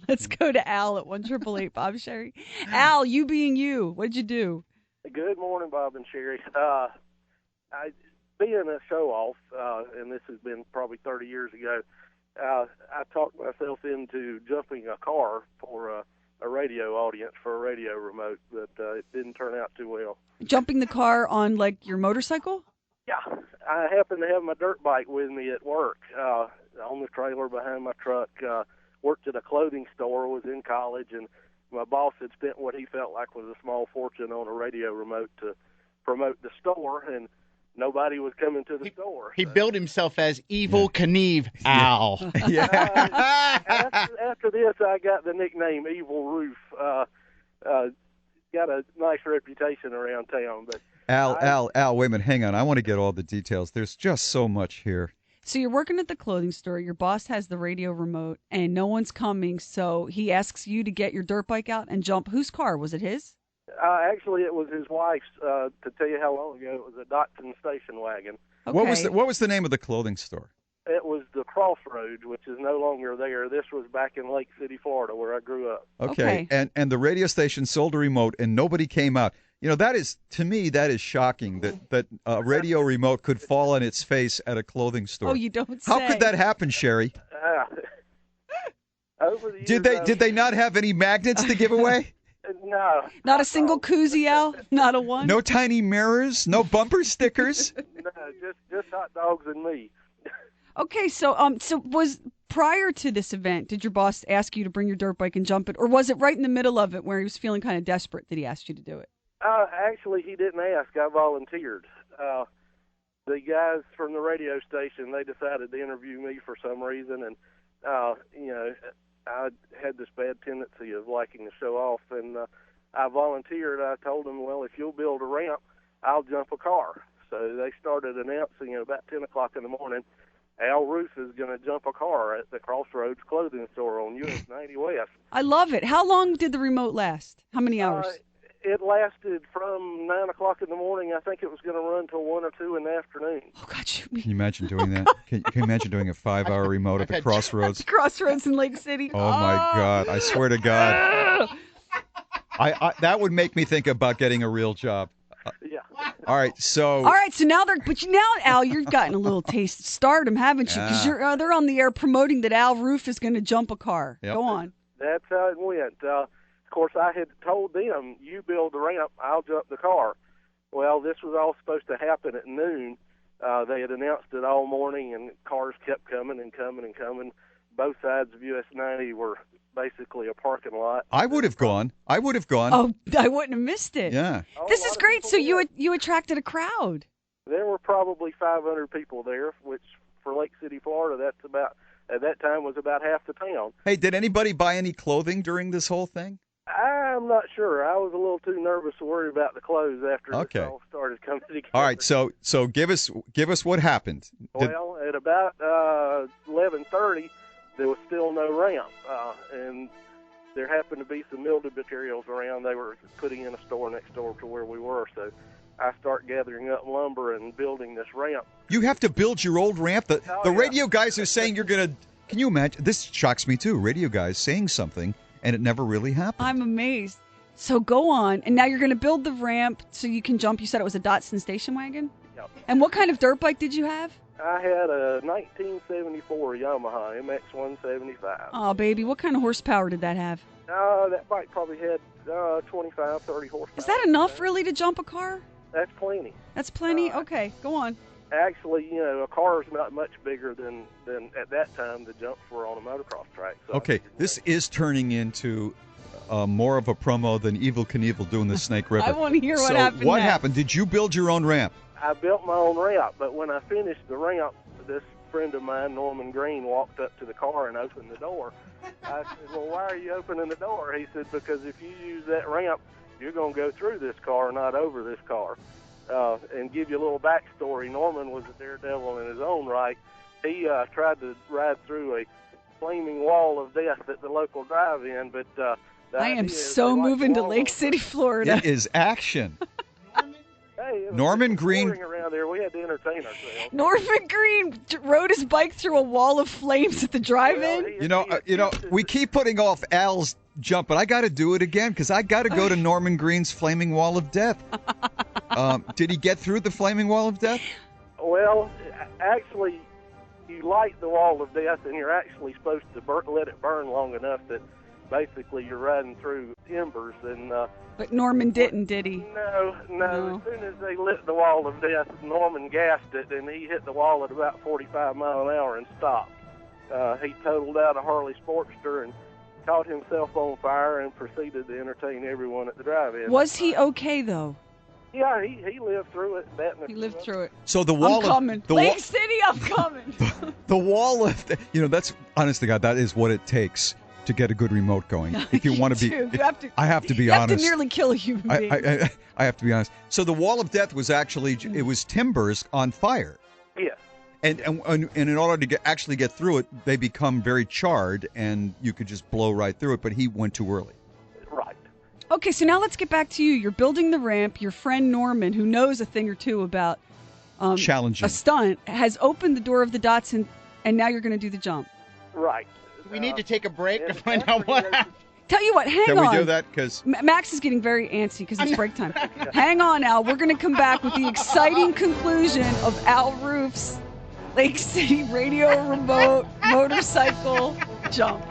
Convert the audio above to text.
Let's go to Al at 1-888 Bob Sheri. Al, you being you, what'd you do? Good morning, Bob and Sherry. I being a show-off, and this has been probably 30 years ago, I talked myself into jumping a car for a radio audience for a radio remote, but it didn't turn out too well. Jumping the car on, like, your motorcycle? Yeah. I happened to have my dirt bike with me at work on the trailer behind my truck. Worked at a clothing store, was in college, and my boss had spent what he felt like was a small fortune on a radio remote to promote the store, and nobody was coming to the store. He billed himself as Evel Kneiv-Al. After this, I got the nickname Evil Roof. Got a nice reputation around town. But Al, wait a minute, hang on. I want to get all the details. There's just so much here. So you're working at the clothing store, your boss has the radio remote, and no one's coming, so he asks you to get your dirt bike out and jump. Whose car? Was it his? Actually, it was his wife's. To tell you how long ago, it was a Datsun Station Wagon. Okay. What was the name of the clothing store? It was the Crossroads, which is no longer there. This was back in Lake City, Florida, where I grew up. Okay. And the radio station sold a remote, and nobody came out. You know, that is, to me, that is shocking that a radio remote could fall on its face at a clothing store. Oh, you don't say. How could that happen, Sherry? Over the years, Did they not have any magnets to give away? No. Not a single koozie, Al? Not a one? No tiny mirrors? No bumper stickers? No, just hot dogs and me. Okay, so was prior to this event, did your boss ask you to bring your dirt bike and jump it, or was it right in the middle of it where he was feeling kind of desperate that he asked you to do it? Actually, he didn't ask. I volunteered. The guys from the radio station, they decided to interview me for some reason, and I had this bad tendency of liking to show off, and I volunteered. I told them, well, if you'll build a ramp, I'll jump a car. So they started announcing at about 10 o'clock in the morning, Al Roof is going to jump a car at the Crossroads clothing store on US 90 West. I love it. How long did the remote last? How many hours? It lasted from 9 o'clock in the morning. I think it was going to run till 1 or 2 in the afternoon. Oh, God, Can you imagine doing that? Can you imagine doing a 5-hour remote at the Crossroads? Crossroads in Lake City. Oh, my God. I swear to God. I that would make me think about getting a real job. Yeah. All right, so now Al, you've gotten a little taste of stardom, haven't you? Because they're on the air promoting that Al Roof is going to jump a car. Yep. Go on. That's how it went. Of course, I had told them, you build the ramp, I'll jump the car. Well, this was all supposed to happen at noon. They had announced it all morning, and cars kept coming and coming and coming. Both sides of US 90 were basically a parking lot. I would have gone. Oh, I wouldn't have missed it. Yeah. This is great. So you attracted a crowd. There were probably 500 people there, which for Lake City, Florida, that's about, at that time, was about half the town. Hey, did anybody buy any clothing during this whole thing? I'm not sure. I was a little too nervous to worry about the clothes after this all started coming together. All right, so give us what happened. Well, at about 11:30, there was still no ramp, and there happened to be some mildewed materials around. They were putting in a store next door to where we were, so I start gathering up lumber and building this ramp. You have to build your old ramp? The radio guys are saying you're going to... Can you imagine? This shocks me, too. Radio guys saying something, and it never really happened. I'm amazed. So go on, and now you're going to build the ramp so you can jump. You said it was a Datsun Station Wagon? Yep. And what kind of dirt bike did you have? I had a 1974 Yamaha MX175A. Oh, baby. What kind of horsepower did that have? That bike probably had 25, 30 horsepower. Is that enough, really, to jump a car? That's plenty. That's plenty? Okay, go on. Actually, a car is not much bigger than at that time the jumps were on a motocross track. So okay, this is turning into more of a promo than Evel Knievel doing the Snake River. I want to hear what happened. What happened? Did you build your own ramp? I built my own ramp, but when I finished the ramp, this friend of mine, Norman Green, walked up to the car and opened the door. I said, well, why are you opening the door? He said, because if you use that ramp, you're going to go through this car, not over this car. And give you a little backstory, Norman was a daredevil in his own right. He tried to ride through a flaming wall of death at the local drive-in, but I am so moving to Lake City, Florida. It is action. Hey, Hey, it was Norman Green. boring around there. We had to entertain ourselves. Norman Green rode his bike through a wall of flames at the drive-in. We keep putting off Al's jump, but I got to do it again because I got to go to Norman Green's Flaming Wall of Death. Did he get through the Flaming Wall of Death? Well, actually, you light the wall of death, and you're actually supposed to let it burn long enough that basically you're riding through embers. And But Norman didn't, did he? No. As soon as they lit the wall of death, Norman gassed it, and he hit the wall at about 45 miles an hour and stopped. He totaled out a Harley Sportster and caught himself on fire and proceeded to entertain everyone at the drive-in. Was he okay, though? Yeah, he lived through it. He lived through it. So the wall I'm coming. of Lake City, I'm coming. the wall of that's honest to God, that is what it takes to get a good remote going. If you want to be, I have to be honest. You have to nearly kill a human being. I have to be honest. So the wall of death was actually it was timbers on fire. Yes. And in order to actually get through it, they become very charred, and you could just blow right through it. But he went too early. Right. Okay, so now let's get back to you. You're building the ramp. Your friend Norman, who knows a thing or two about challenging a stunt, has opened the door of the Datsun, and now you're going to do the jump. Right. We need to take a break to find out what happened. Tell you what, hang on. Can we do that? Because Max is getting very antsy because it's break time. Hang on, Al. We're going to come back with the exciting conclusion of Al Roof's Lake City Radio Remote Motorcycle Jump.